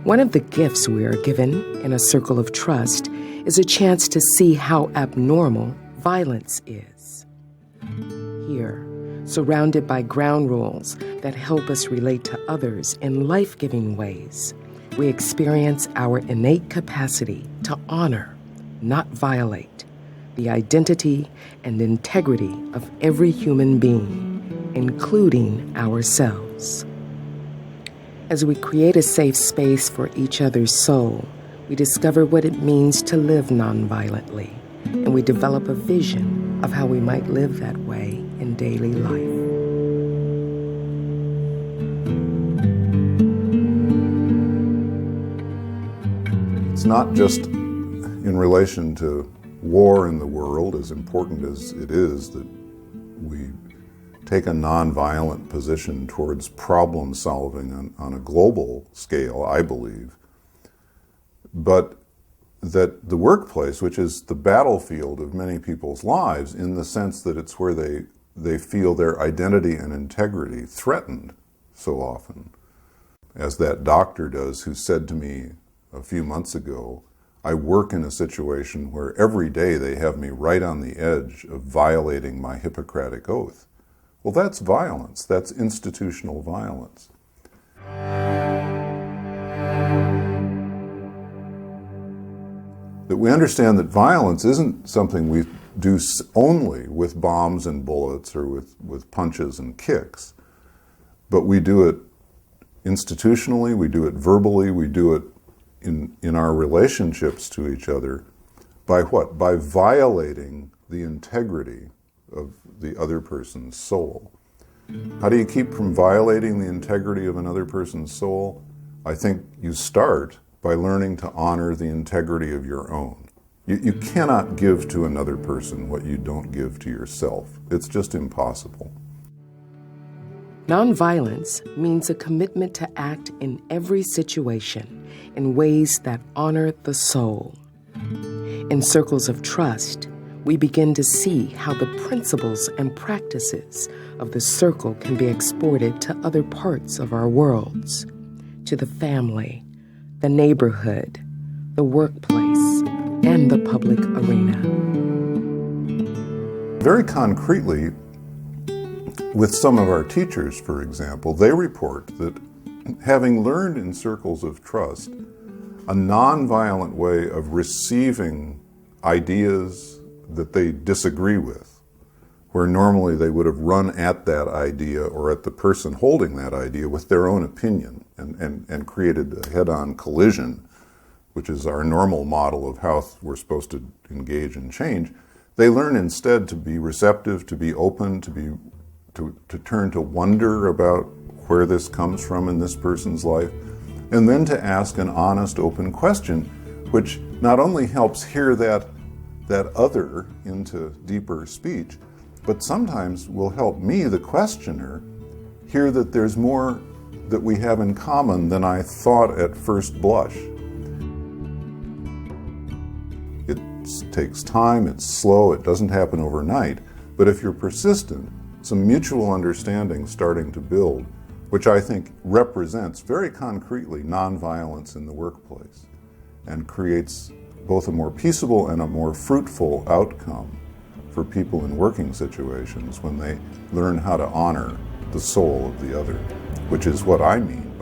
One of the gifts we are given in a circle of trust is a chance to see how abnormal violence is. Here, surrounded by ground rules that help us relate to others in life-giving ways, we experience our innate capacity to honor, not violate, the identity and integrity of every human being, including ourselves. As we create a safe space for each other's soul, we discover what it means to live nonviolently, and we develop a vision of how we might live that way in daily life. It's not just in relation to war in the world, as important as it is that we take a nonviolent position towards problem solving on a global scale, I believe, but that the workplace, which is the battlefield of many people's lives in the sense that it's where they feel their identity and integrity threatened so often, as that doctor does who said to me a few months ago, I work in a situation where every day they have me right on the edge of violating my Hippocratic oath. Well, that's violence. That's institutional violence. That we understand that violence isn't something we do only with bombs and bullets or with punches and kicks, but we do it institutionally, we do it verbally, we do it in our relationships to each other. By what? By violating the integrity of the other person's soul. How do you keep from violating the integrity of another person's soul? I think you start by learning to honor the integrity of your own. You cannot give to another person what you don't give to yourself. It's just impossible. Nonviolence means a commitment to act in every situation in ways that honor the soul. In circles of trust, we begin to see how the principles and practices of the circle can be exported to other parts of our worlds, to the family, the neighborhood, the workplace, and the public arena. Very concretely, with some of our teachers, for example, they report that having learned in circles of trust a nonviolent way of receiving ideas that they disagree with, where normally they would have run at that idea or at the person holding that idea with their own opinion and created a head-on collision, which is our normal model of how we're supposed to engage and change. They learn instead to be receptive, to be open, to turn to wonder about where this comes from in this person's life, and then to ask an honest, open question, which not only helps hear that other into deeper speech, but sometimes will help me, the questioner, hear that there's more that we have in common than I thought at first blush. It takes time, it's slow, it doesn't happen overnight, but if you're persistent, some mutual understanding starting to build, which I think represents very concretely nonviolence in the workplace and creates both a more peaceable and a more fruitful outcome for people in working situations when they learn how to honor the soul of the other, which is what I mean